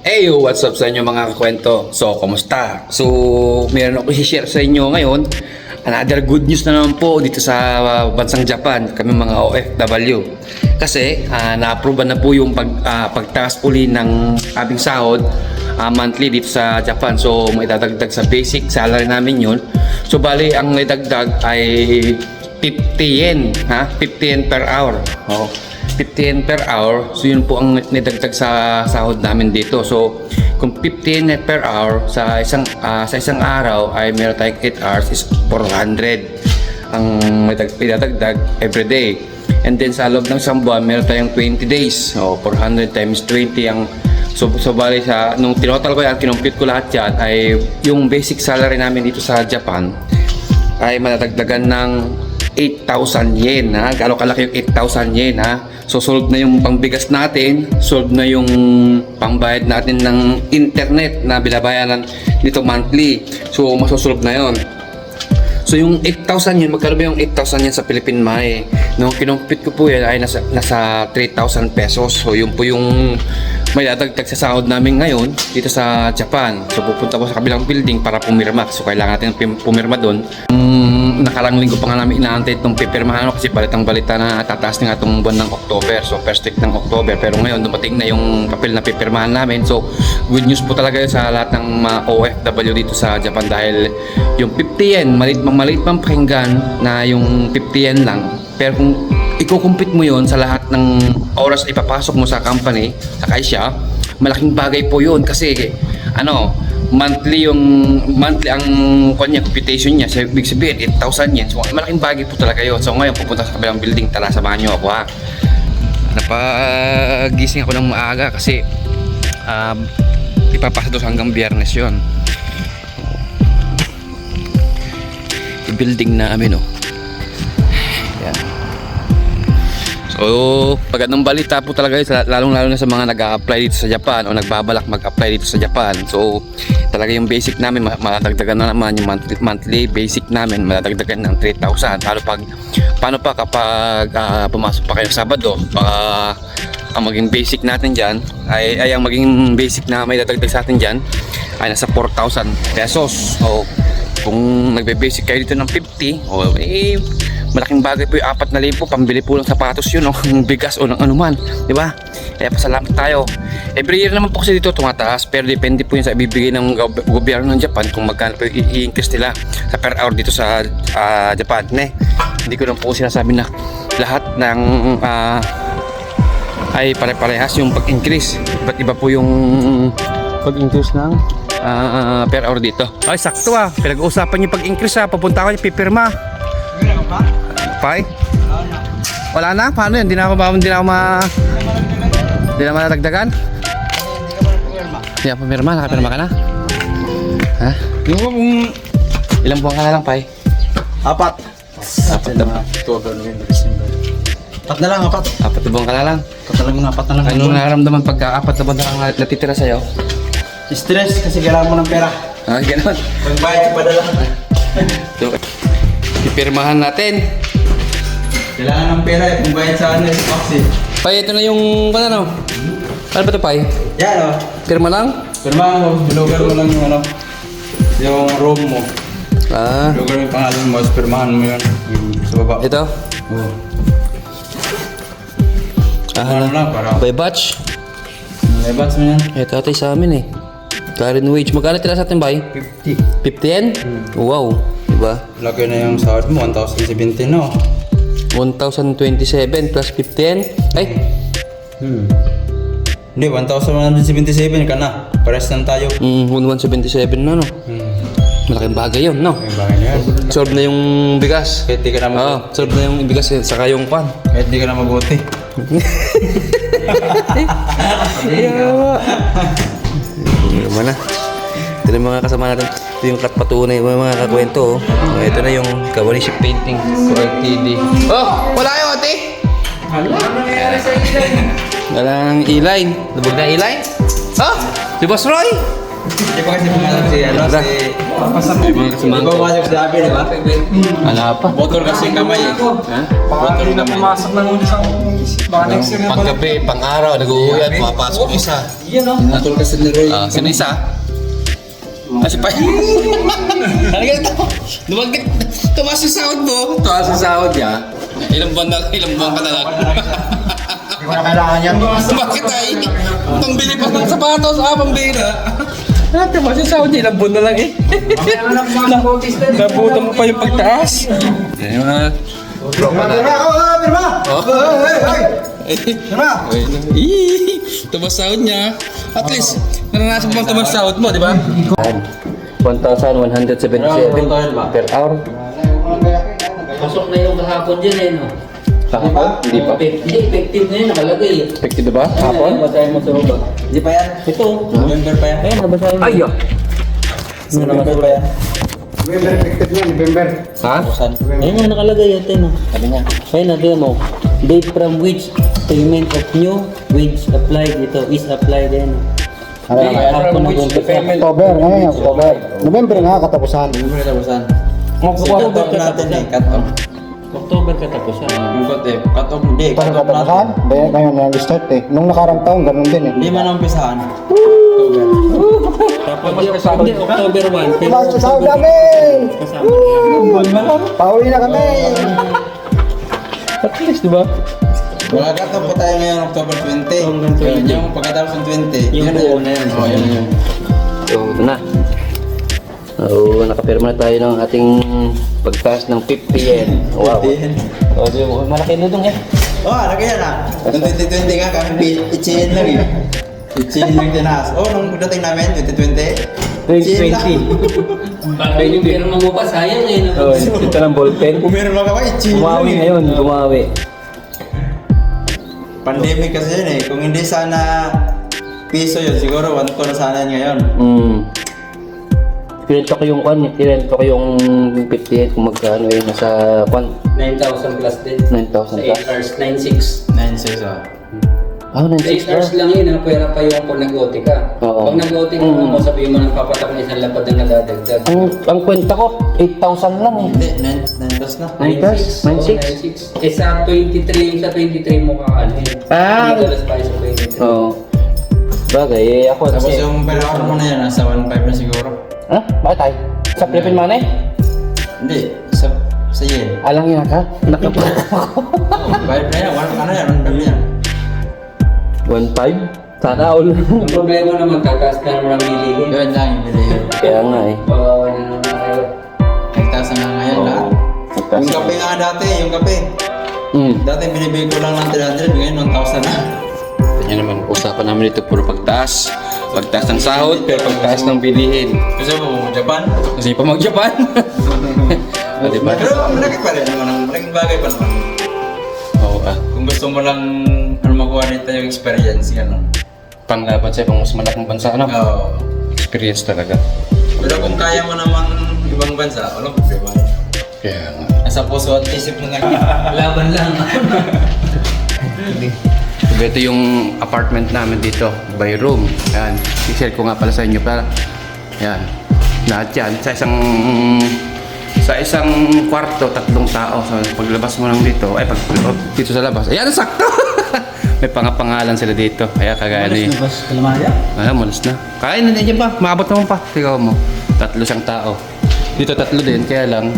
Hey, what's up sa inyo mga kakwento? So, kumusta? So, meron ako i-share sa inyo ngayon. Another good news na naman po dito sa bansang Japan, kami mga OFW. Kasi, na-approve na po yung pagtaas uli ng aming sahod monthly dito sa Japan. So, may dadagdag sa basic salary namin yun. So, bali, ang may dagdag ay 50 yen, 50 yen per hour. Oh. 50 yen per hour. So yun po ang nidagdag sa sahod namin dito. So kung 50 yen per hour sa isang araw ay meron tayong 8 hours is 400 ang idadagdag every day. And then sa loob ng isang buwan meron tayong 20 days. So 400 times 20 ang so bali sa nung tinotal ko yan, kinumpute ko lahat yan ay yung basic salary namin dito sa Japan ay madadagdagan ng 8,000 yen, Gano'ng kalaki yung 8,000 yen, So solve na yung pangbigas natin, solve na yung pangbayad natin ng internet na binabayaran dito monthly. So masosolve na yon. So yung 8,000 yen, magkano ba yung 8,000 yen sa Philippine Money? Nung kinumpit ko po yan ay nasa 3,000 pesos. So yun po yung may dadagdag sa sahod namin ngayon dito sa Japan. So pupunta ko sa kabilang building para pumirma. So kailangan natin pumirma doon. Nakarang linggo pa nga namin inaantay itong pipirmahan kasi balitang balita na tataas na nga itong buwan ng October. So first week ng October. Pero ngayon dumating na yung papel na pipirmahan namin. So good news po talaga yun sa lahat ng mga OFW dito sa Japan dahil yung 50 yen, maliit pang pakinggan na yung 50 yen lang. Pero kung i-compute mo yon sa lahat ng oras na ipapasok mo sa company, sa kaisya, malaking bagay po yun kasi monthly ang kanya computation niya, so ibig sabihin 8,000 yen. So malaking bagay po talaga yun. So ngayon pupunta sa kabilang building, tara samahan niyo ako Napagising ako ng maaga kasi ipapasa doon hanggang Biyernes yun. Yung building namin Yan. So, pag anong balita po talaga yun, lalong-lalo na sa mga nag-a-apply dito sa Japan o nagbabalak mag-apply dito sa Japan. So, talaga yung basic namin, madadagdagan na naman yung monthly basic namin, madadagdagan ng 3,000. Paano pa kapag pumasok pa kayo Sabado, ang maging basic natin dyan, ay ang maging basic na may dadagdag sa atin dyan, ay nasa 4,000 pesos. So, kung nagbe-basic kayo dito ng 50, malaking bagay po yung 4,000 pambili po ng sapatos yun ng bigas o ng anuman, di ba? Kaya pasalamat tayo. Every year naman po kasi dito tumataas, pero depende po yun sa ibibigay ng gobyerno ng Japan kung magkano po i-increase nila sa per hour dito sa Japan. Hindi ko lang po sinasabi na lahat ng ay pare-parehas yung pag-increase. Iba't iba po yung pag-increase ng per hour dito. Ay, sakto pinag-uusapan yung pag-increase papunta ako yung pipirma. Pai? Wala na? Paano yan? Hindi na madagdagan? Hindi na pumirma? Nakapirma ka na? Ilang buwan ka na lang, Pai? 4 na. October, November, December. 4 na lang, 4. 4 buwan ka na lang? 4 na lang. Anong nararamdaman pagka 4 na buwan na lang natitira sa'yo? Stress kasi kailangan mo ng pera. Gano'n? Magbayad ka padala. So, ipirmahan natin. Kailangan ng pera kung bayad sa taxi. Pai, ito na yung ano ba ito, Pai? Yan Pirma lang? Pirma mo, bilogan mo lang yung room mo. Bilogan mo yung pangalan mo, pirmahan mo yun. Sa baba. Ito? Oo. Pirmahan mo lang para. By batch? May batch mo yan. Ito ate sa amin current wage. Magkano tira sa atin, Pai? 50. 50 yen? Wow. Diba? Laki na yung sahod mo, 1,017 no? 1,027 plus 50 yen? Ay! Hindi, 1,177 ka na. Pares lang tayo. 1,177 na, no? Malaking bagay yun, no? May bagay na yan. Solve na yung bigas. Kahit di ka na Solve na yung bigas, saka yung pan. Kahit di ka na mabuti. Yawa! Naman na. Ito na yung mga kasama natin. Ito yung patunay, mga kakwento. Ito na yung Kawanishi Painting ko LTD. Wala kayo, ate? Wala nang e-line. Lubog na e-line? Si Boss Roy? Hindi pa kasi pumasok si ano, Tara. si... May mga kasamahan Di ba ko. pumasok si Abby, di ba? Wala pa. Botol kasi yung kamay eh. Ha? Botol yung kamay. Paggabi, pang-araw, nag-uuwi at pumapasok isa. Botol kasi ni Roy. Sino isa? Si Pai. Ano ganito? Lumagit. Tumaas yung sahod mo. Tumaas yung sahod niya. Ilang buwan ka na lang. Hindi ko na kailangan yan. Bakit ay? Pambili pa ng sapatos, pambili na. Tumaas yung sahod niya, ilang buwan na lang eh. Nabutan mo pa yung pagtaas. Yan yung mga... Pirma! Pirma! Oh. Pirma! Tumas sahod niya. At least, naranasan mo bang tumas sahod mo, di ba? 1,177 per hour. Pasok na yung kahapon dyan eh, no? Kahapon? Hindi pa. Hindi, effective na yun, nakalagay eh. Effective ba? Hapon? Basahin mo sa baba. Hindi pa yan. Ito. November pa yan. Ayun, nabasahin mo. Ay, ah. November pa yan. November, effective niya, November. Ha? Ayun nga, nakalagay yan, no? Sabi niya. Ayun, natin mo. Date from which payment of new wage applied ito is applied din. Hapon na doon. October, ngayon, October. November nga, katapusan. November katapusan. October Cut-off natin eh, cut-off. October katapusan. Yung cut-off, hindi. Parang Cut-off katapusan, natin. dahil ngayon nag-start eh. Nung nakarang taon, ganun din eh. Hindi man ang umpisahan. October. Tapos hindi, October 1. Pero Tumas sa sahod namin! kasama. Pauwi na kami! At least, di ba? Wala cut-off pa tayo ngayon, October 20. Hanggang 20. Yun yung pagkatapos ng 20. Yung yun buo na yun. Oo, yun yun. So, ito na. So, nakapirma na tayo ng ating pagtaas ng 50 yen. Wow. O, di ba? Malaki na dun eh. Oh, lagi yan ah. Noong 2020 nga kami, itchin lang eh. Itchin lang tinaas. Oh, nung dating namin, 2020. itchin lang. Bakit yung pirma mo pa, sayang eh. no? Oh, ito ng ballpen. Pumirma ka ba, itchin lang Gumawi eh. ngayon, gumawi. Pandemic kasi yun eh. Kung hindi sana piso yun, siguro 1 to na sana yun ngayon. Kinento ko yung kwan, kinento ko yung 58 kung magkano eh, nasa kwan, 9,000 plus din. 9,000 Sa 8 plus. hours, 9,600. 9.6 ah. Ah, 8 9,600 hours lang yun, ang pwera pa yung kung nag-OT ka. Oo. Pag nag-OT ka mo, sabihin mo ng papatak na isang lapad na nadadagdag. ang kwenta ko, 8,000 lang eh. Hindi, 9 plus na. 9,600? 9,600. Eh sa 23 mo kakaano yun. Ah! Hindi talas tayo sa 23. Oo. Bagay, eh ako Tapos kasi... yung per hour mo na yan, nasa 1.5 na siguro. Ha? Bakit tayo? Sa Philippine money? Hindi, sa yen. Alang yun ka? Nakapala ako. Bayad na yan, ano yan, 1.5 yan. 1,500? Sana all. Ang problema naman, tataas ka naman ang bilihin. Yun lang yung bilihin. Kaya nga eh. Bawawa na naman tayo. Nagtaas na ngayon lahat. Yung kape nga dati, yung kape. Dati binibigay ko lang ng 300, ngayon 1,000 na. Yan naman, usapan namin dito puro pagtaas. Pagtaas ng sahod, pero pagtaas ng bilihin. Kasi mo, Japan. Kasi pa mag-Japan. O, diba? Pero malaki pa rin naman, malaking bagay pa naman. Oo ah. Kung gusto mo lang makuha dito yung experience, gano'n. Panglaban sa'yo, pang mas malaking bansa, ano? Oo. Experience talaga. Pero kung kaya mo naman ibang bansa, walang problema. Kaya nga. Nasa puso at isip mo lang. Laban lang. So, ito yung apartment namin dito, by room. Ayan, i-share ko nga pala sa inyo para, ayan, lahat yan. Sa isang kwarto, 3 tao. So, paglabas mo lang dito, ay, dito sa labas, ayan, sakto! May pangapangalan sila dito, kaya kagaya na yun. Bas, kalamaya? Malas na. Kain na dyan pa, maabot naman pa. Tingnan mo, 3 siyang tao. Dito 3 din, kaya lang,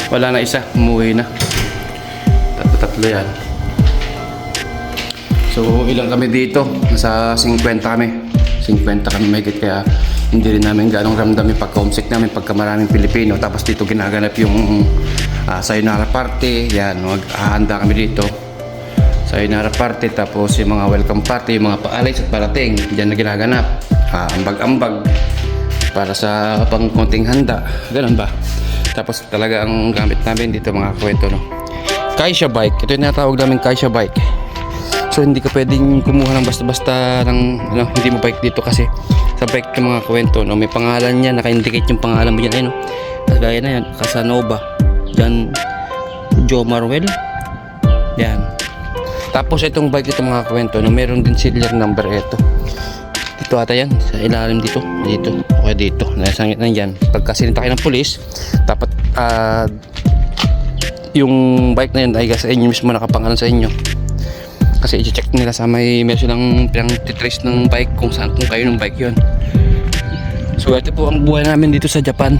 wala na isa, umuwi na. 3 yan. So, ilang kami dito? Nasa 50 kami. 50 kami mahigit, kaya hindi rin namin ganong ramdam yung pagka-homesick namin pagka maraming Pilipino. Tapos dito ginaganap yung sayonara party. Yan, maghahanda kami dito. Sayonara party, tapos yung mga welcome party, yung mga paalis at parating. Diyan na ginaganap. Ambag-ambag para sa pang konting handa. Ganun ba? Tapos talaga ang gamit namin dito mga kwento, no? Kaisha bike. Ito yung natawag namin Kaisha bike. So hindi ka pwedeng kumuha ng basta-basta ng hindi mo bike dito kasi sa bike ng mga kwento, no, may pangalan niya, naka-indicate yung pangalan mo diyan, ayun, no. Kagaya na yan, Casanova. Diyan Joe Marwell. Yan. Tapos itong bike ito mga kwento, no, meron din serial number ito. Dito ata yan, sa ilalim dito. Dito, okay dito. Nasangit na yan. Pagka sinita kayo ng pulis, dapat yung bike na yun ay sa inyo mismo nakapangalan sa inyo. Kasi i-check nila sa meron silang pinang-titrace ng bike kung saan kung kayo ng bike yun. So ito po ang buhay namin dito sa Japan.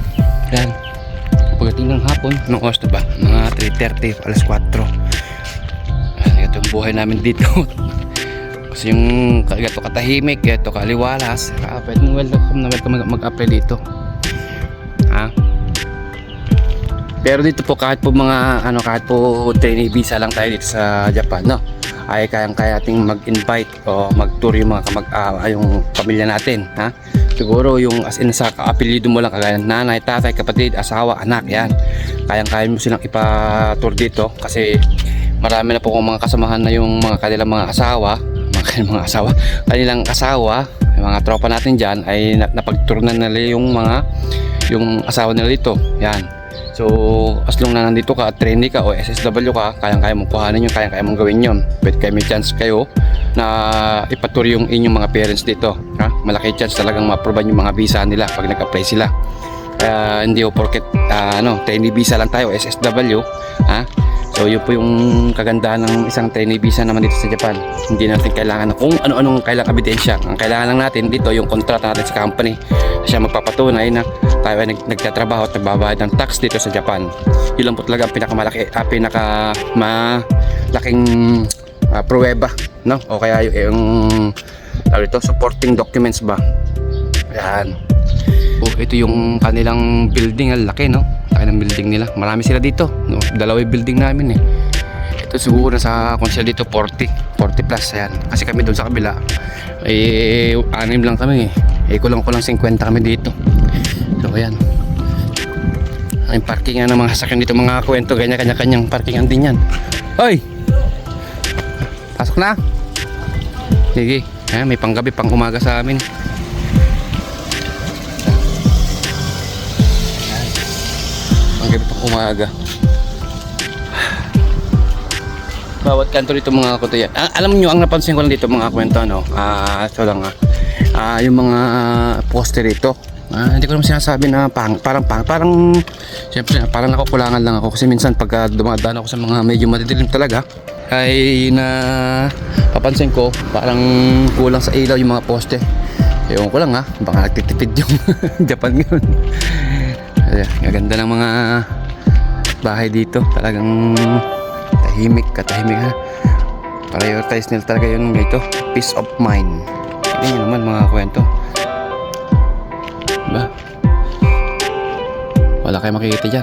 Yan. Pagdating ng hapon, anong oras na ba? Mga 3:30, alas 4. Ito ang buhay namin dito. Kasi yung gato katahimik, gato kaliwalas, pwede welcome mag-apply dito. Ha? Pero dito po kahit po mga kahit po trainee visa lang tayo dito sa Japan, no? Ay kayang-kaya ating mag-invite o mag-tour yung mga yung pamilya natin, ha? Siguro yung as in sa apelyido mo lang kagaya ng nanay, tatay, kapatid, asawa, anak, yan. Kayang-kaya mo silang ipa-tour dito kasi marami na po kong mga kasamahan na yung kanilang asawa, yung mga tropa natin dyan ay napag-tour na nila yung asawa nila dito. Yan. So, as long na nandito ka, trainee ka o SSW ka, kayang-kaya mong kuhanin yun, kayang-kaya mong gawin yun. Pwede kayo may chance kayo na ipatur yung inyong mga parents dito. Ha? Malaki chance talagang ma-approve yung mga visa nila pag nag-apply sila. Kaya hindi o porket trainee visa lang tayo, SSW. Ha? So, yun po yung kagandahan ng isang trainee visa naman dito sa Japan. Hindi natin kailangan kung ano-anong kailangang ebidensya. Ang kailangan lang natin dito yung kontrata natin sa company. Siya magpapatunay na tayo ay nagtatrabaho at nagbabayad ng tax dito sa Japan. Yun lang po talaga ang pinakamalaking pruweba, no? O kaya yung supporting documents ba. Ayan. Ito yung kanilang building, ang laki, no? Laki ng building nila. Marami sila dito, no? Dalawa yung building namin eh. Ito siguro kung sila dito 40 plus, ayan. Kasi kami doon sa kabila anim lang kami eh. Kulang 50 kami dito. So ayan. Ang parkingan ng mga sasakyan dito, mga kwento, kanya-kanyang parkingan din yan. Hoy! Pasok na! Sige, may panggabi, pang umaga sa amin. Panggabi, pang umaga. Bawat kanto dito mga kwento yan. Alam nyo, ang napansin ko lang dito mga kwento, no? Yung mga poster dito. Hindi ko naman sinasabi na parang siyempre parang nakukulangan lang ako kasi minsan pagka dumadaan ako sa mga medyo madidilim talaga ay papansin ko parang kulang sa ilaw yung mga poste. Ewan ko lang baka nagtitipid yung Japan ngayon. Gaganda ng mga bahay dito, talagang katahimik ha. Prioritize nila talaga yung ito, peace of mind. Hindi nyo naman mga kwento. Diba? Wala kayo makikita dyan.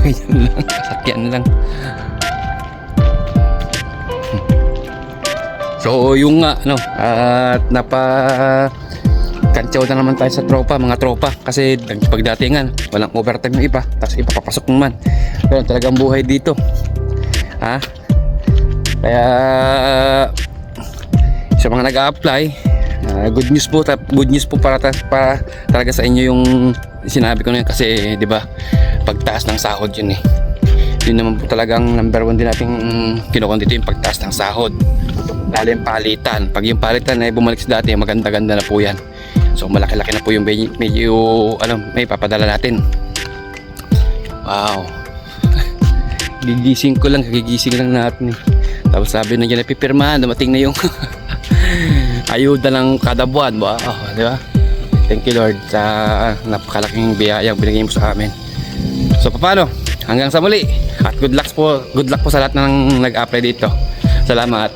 Yan lang, sasakyan lang. So yung at kantsaw na naman tayo sa mga tropa. Kasi pagdatingan, walang overtime yung iba. Tapos ipapapasok naman. Pero talagang buhay dito. Ha? Kaya sa mga nag-a-apply, good news po para talaga sa inyo yung sinabi ko na yun kasi 'di ba pagtaas ng sahod yun eh. Yun naman po talagang number 1 din nating kinukon dito, yung pagtaas ng sahod. Lalo yung palitan. Pag yung palitan ay bumalik sa dati, maganda-ganda na po yan. So malaki-laki na po yung medyo may papadala natin. Wow. Gigising lang natin eh. Tapos sabi na dyan, pipirmahan, dumating na yung ayuda ng kada buwan. Wow, di ba? Thank you Lord sa napakalaking biyayang binigay mo sa amin. So paano? Hanggang sa muli. At good luck po sa lahat ng nag-apply dito. Salamat.